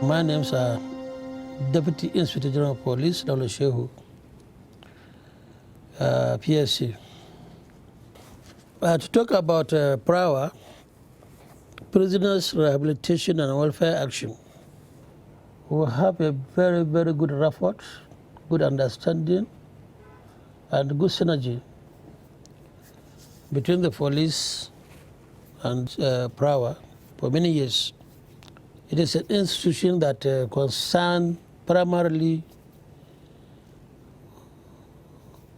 My name's Deputy Inspector General of Police, Dr. Shehu, PSC. To talk about PRAWA, Prisoners Rehabilitation and Welfare Action, we have a very, very good rapport, good understanding, and good synergy between the police and PRAWA for many years. It is an institution that concerns primarily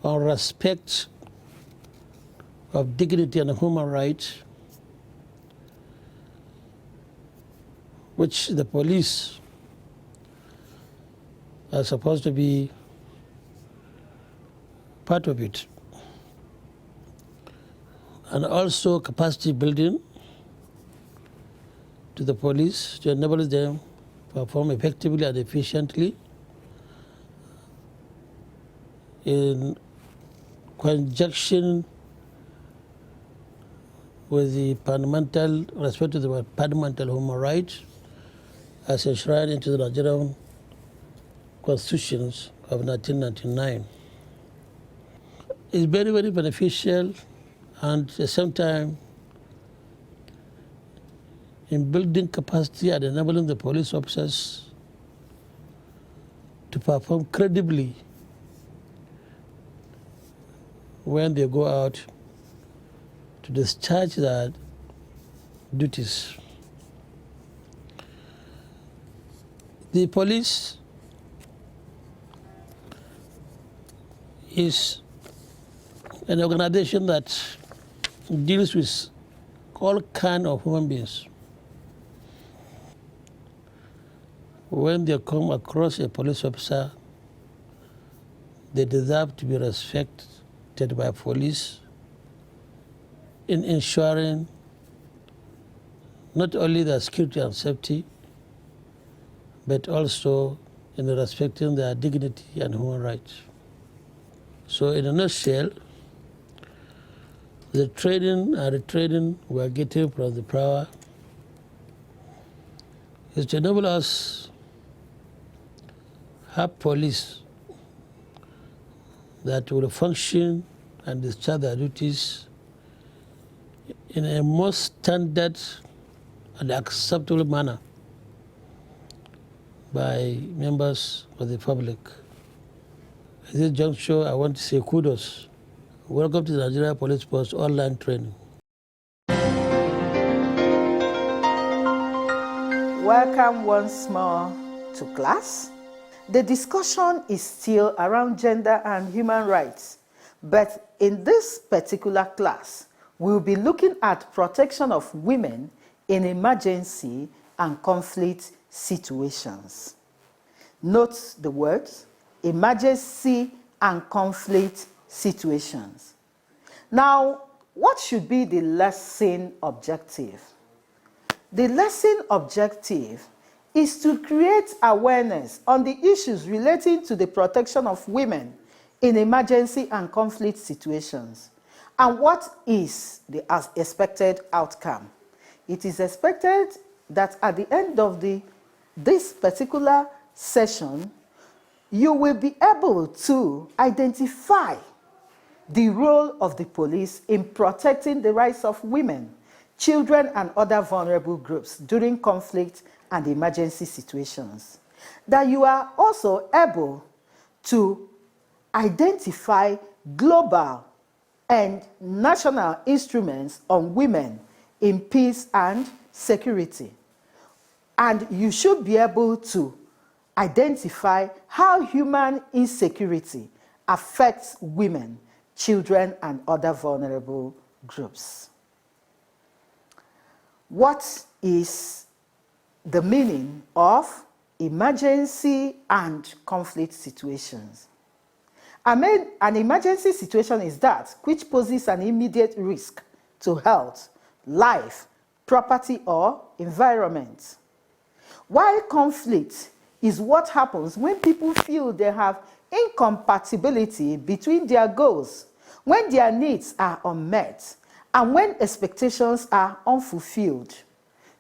on respect of dignity and human rights, which the police are supposed to be part of it. And also capacity building to the police to enable them to perform effectively and efficiently in conjunction with the fundamental respect to the fundamental human rights as enshrined into the Nigerian constitutions of 1999. It's very, very beneficial, and at the same time in building capacity and enabling the police officers to perform credibly when they go out to discharge their duties. The police is an organization that deals with all kinds of human beings. When they come across a police officer, they deserve to be respected by police in ensuring not only their security and safety, but also in respecting their dignity and human rights. So in a nutshell, the training and retraining we are getting from the PRAWA is to enable us have police that will function and discharge their duties in a most standard and acceptable manner by members of the public. At this juncture, I want to say kudos. Welcome to the Nigeria Police Force online training. Welcome once more to class. The discussion is still around gender and human rights, but in this particular class, we'll be looking at protection of women in emergency and conflict situations. Note the words, emergency and conflict situations. Now, what should be the lesson objective? The lesson objective is to create awareness on the issues relating to the protection of women in emergency and conflict situations. And what is the expected outcome? It is expected that at the end of this particular session, you will be able to identify the role of the police in protecting the rights of women, children, and other vulnerable groups during conflict and emergency situations. That you are also able to identify global and national instruments on women in peace and security. And you should be able to identify how human insecurity affects women, children, and other vulnerable groups. What is the meaning of emergency and conflict situations? An emergency situation is that which poses an immediate risk to health, life, property, or environment. While conflict is what happens when people feel they have incompatibility between their goals, when their needs are unmet, and when expectations are unfulfilled.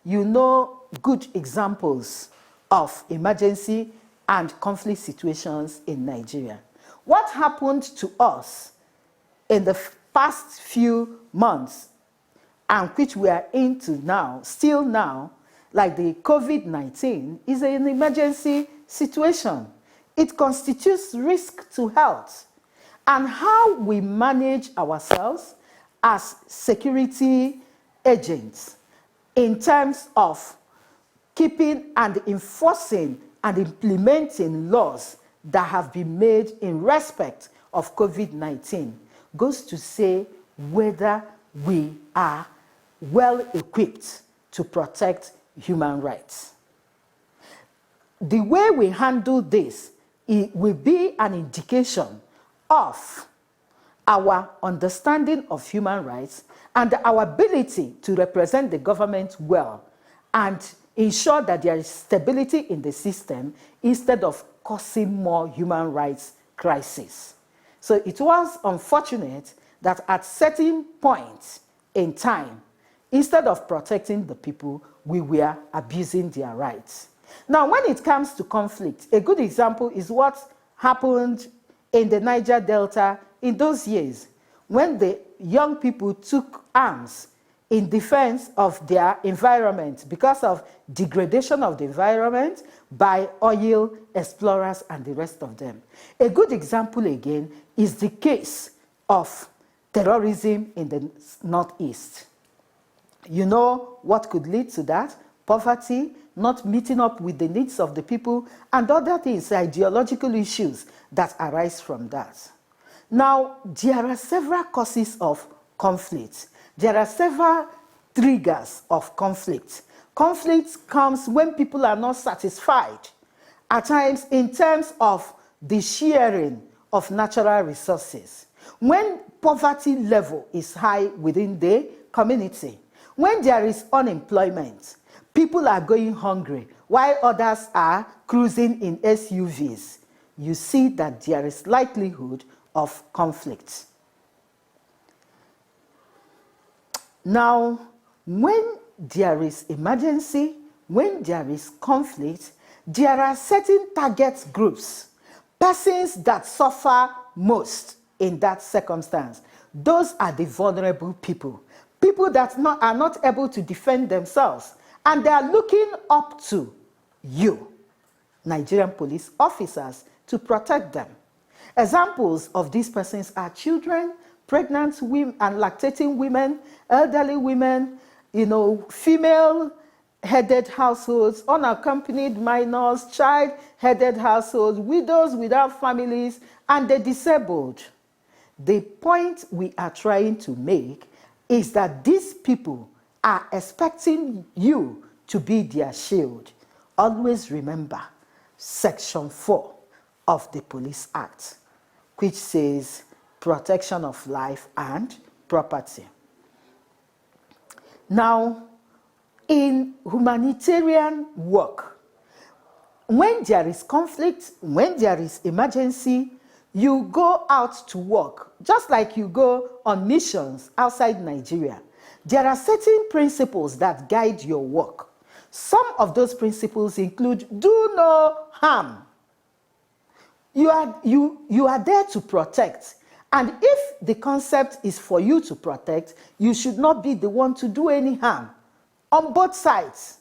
You know good examples of emergency and conflict situations in Nigeria. What happened to us in the past few months, and which we are into now, still now, like the COVID-19, is an emergency situation. It constitutes risk to health. And how we manage ourselves as security agents in terms of keeping and enforcing and implementing laws that have been made in respect of COVID-19 goes to say whether we are well equipped to protect human rights. The way we handle this, it will be an indication of our understanding of human rights and our ability to represent the government well and ensure that there is stability in the system instead of causing more human rights crises. So it was unfortunate that at certain points in time, instead of protecting the people, we were abusing their rights. Now, when it comes to conflict, a good example is what happened in the Niger Delta in those years when the young people took arms in defense of their environment because of degradation of the environment by oil explorers and the rest of them. A good example again is the case of terrorism in the Northeast. You know what could lead to that? Poverty, not meeting up with the needs of the people, and other things, ideological issues that arise from that. Now, there are several causes of conflict. There are several triggers of conflict. Conflict comes when people are not satisfied, at times in terms of the sharing of natural resources. When poverty level is high within the community, when there is unemployment, people are going hungry while others are cruising in SUVs, you see that there is likelihood of conflict. Now, when there is emergency, when there is conflict, there are certain target groups, persons that suffer most in that circumstance. Those are the vulnerable people, people that are not able to defend themselves, and they are looking up to you, Nigerian police officers, to protect them. Examples of these persons are children, pregnant women and lactating women, elderly women, female-headed households, unaccompanied minors, child-headed households, widows without families, and the disabled. The point we are trying to make is that these people are expecting you to be their shield. Always remember Section 4 of the Police Act, which says protection of life and property. Now, in humanitarian work, when there is conflict, when there is emergency, you go out to work, just like you go on missions outside Nigeria. There are certain principles that guide your work. Some of those principles include do no harm. You are there to protect. And if the concept is for you to protect, you should not be the one to do any harm. On both sides,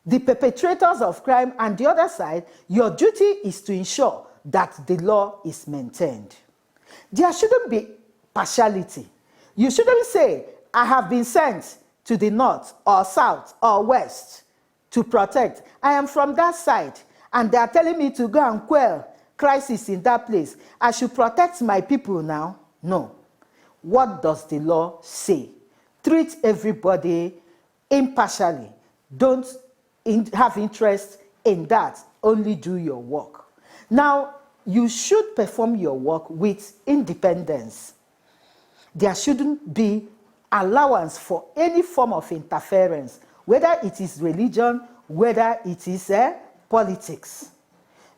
the perpetrators of crime and the other side, your duty is to ensure that the law is maintained. There shouldn't be partiality. You shouldn't say, I have been sent to the north or south or west to protect. I am from that side, and they are telling me to go and quell crisis in that place. I should protect my people now. No. What does the law say? Treat everybody impartially. Don't have interest in that. Only do your work. Now, you should perform your work with independence. There shouldn't be allowance for any form of interference, whether it is religion, whether it is politics.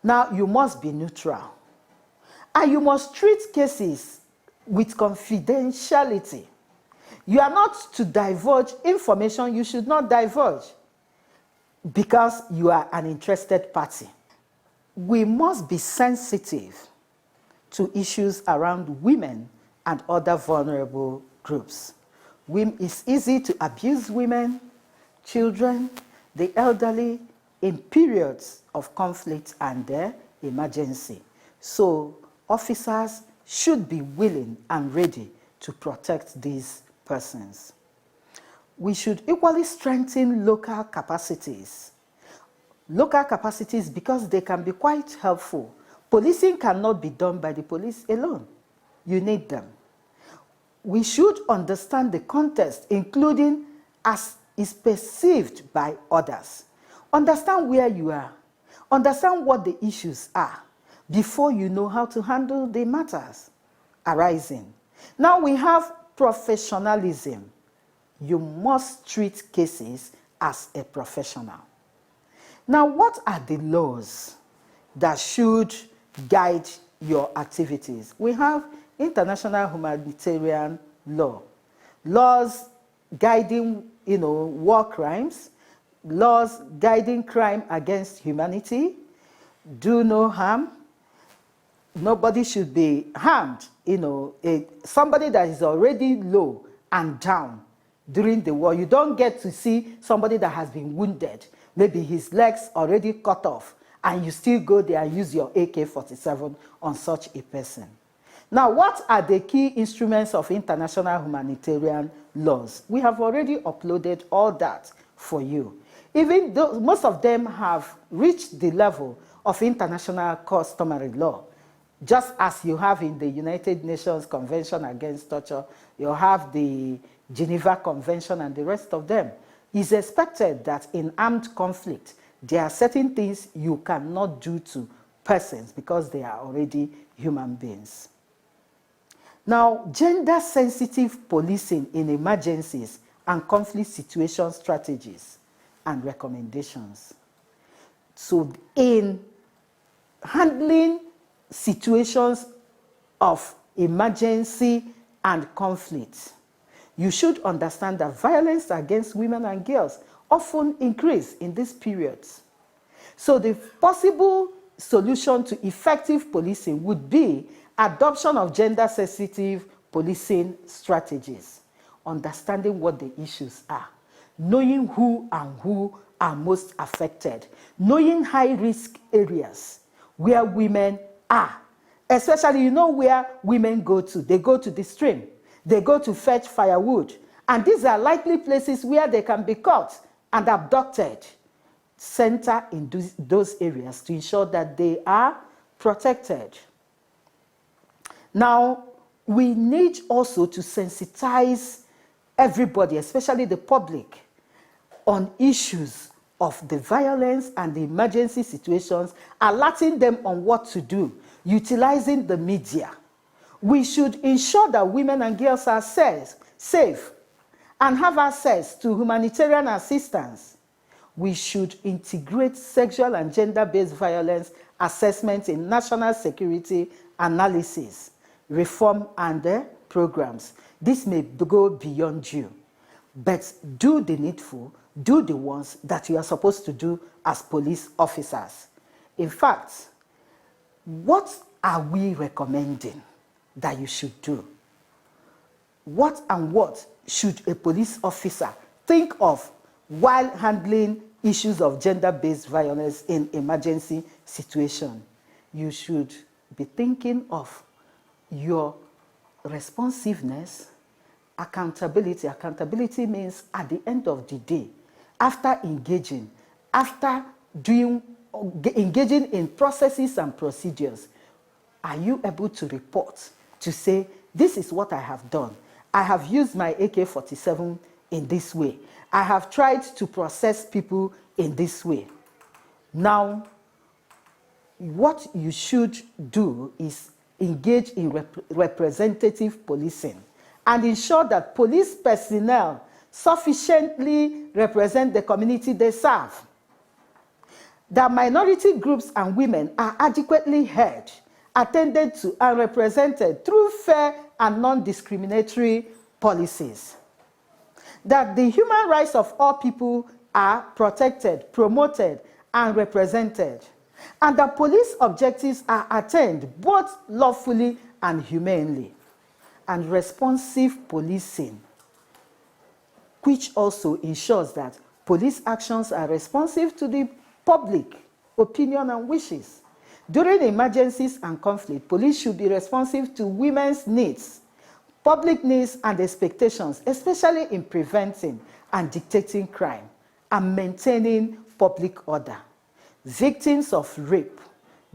Now, you must be neutral. And you must treat cases with because you are an interested party. We must be sensitive to issues around women and other vulnerable groups. It's easy to abuse women, children, the elderly in periods of conflict and emergency. So officers should be willing and ready to protect these persons. We should equally strengthen local capacities. Local capacities because they can be quite helpful. Policing cannot be done by the police alone. You need them. We should understand the context, including as is perceived by others. Understand where you are. Understand what the issues are before you know how to handle the matters arising. Now we have professionalism. You must treat cases as a professional. Now, what are the laws that should guide your activities? We have international humanitarian law, laws guiding, war crimes, laws guiding crime against humanity, do no harm. Nobody should be harmed. Somebody that is already low and down during the war, you don't get to see somebody that has been wounded, maybe his legs already cut off, and you still go there and use your AK-47 on such a person. Now, what are the key instruments of international humanitarian laws? We have already uploaded all that for you. Even though most of them have reached the level of international customary law, just as you have in the United Nations Convention Against Torture, you have the Geneva Convention and the rest of them. It's expected that in armed conflict, there are certain things you cannot do to persons because they are already human beings. Now, gender-sensitive policing in emergencies and conflict situation strategies and recommendations. So in handling situations of emergency and conflict, you should understand that violence against women and girls often increase in these periods. So the possible solution to effective policing would be adoption of gender-sensitive policing strategies, understanding what the issues are, knowing who are most affected, knowing high-risk areas where women are, especially where women go to. They go to the stream. They go to fetch firewood. And these are likely places where they can be caught and abducted. Center in those areas to ensure that they are protected. Now, we need also to sensitize everybody, especially the public, on issues of the violence and the emergency situations, alerting them on what to do, utilizing the media. We should ensure that women and girls are safe and have access to humanitarian assistance. We should integrate sexual and gender-based violence assessment in national security analysis, reform, and programs. This may go beyond you, but do the needful, do the ones that you are supposed to do as police officers. In fact, what are we recommending that you should do? What should a police officer think of while handling issues of gender-based violence in emergency situation? You should be thinking of your responsiveness, accountability. Accountability means at the end of the day, after engaging in processes and procedures, are you able to report to say, this is what I have done. I have used my AK-47 in this way. I have tried to process people in this way. Now, what you should do is engage in representative policing and ensure that police personnel sufficiently represent the community they serve, that minority groups and women are adequately heard, attended to, and represented through fair and non-discriminatory policies, that the human rights of all people are protected, promoted, and represented, and that police objectives are attained both lawfully and humanely. And responsive policing, which also ensures that police actions are responsive to the public opinion and wishes. During emergencies and conflict, police should be responsive to women's needs, public needs and expectations, especially in preventing and dictating crime and maintaining public order. Victims of rape,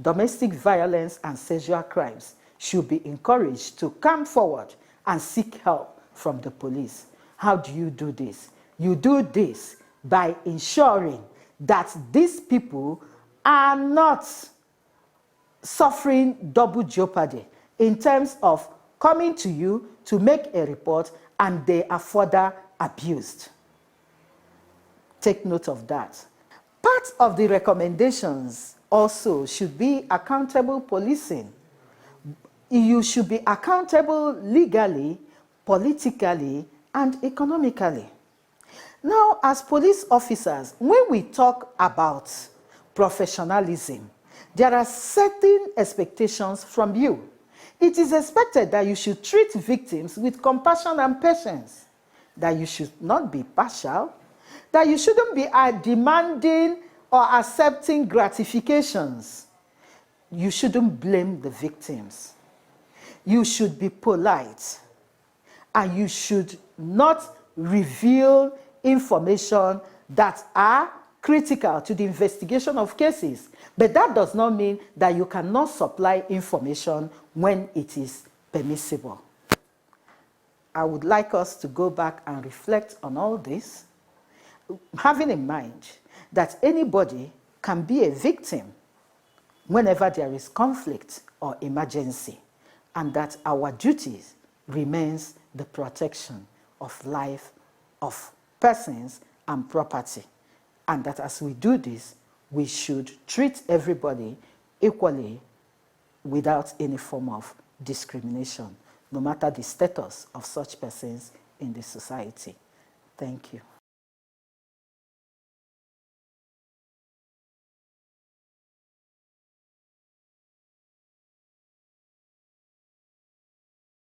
domestic violence, and sexual crimes should be encouraged to come forward and seek help from the police. How do you do this? You do this by ensuring that these people are not suffering double jeopardy in terms of coming to you to make a report and they are further abused. Take note of that. Part of the recommendations also should be accountable policing. You should be accountable legally, politically, and economically. Now, as police officers, when we talk about professionalism, there are certain expectations from you. It is expected that you should treat victims with compassion and patience, that you should not be partial, that you shouldn't be demanding or accepting gratifications. You shouldn't blame the victims. You should be polite, and you should not reveal information that are critical to the investigation of cases. But that does not mean that you cannot supply information when it is permissible. I would like us to go back and reflect on all this, having in mind that anybody can be a victim whenever there is conflict or emergency, and that our duty remains the protection of life, of persons and property, and that as we do this, we should treat everybody equally without any form of discrimination, no matter the status of such persons in the society. Thank you.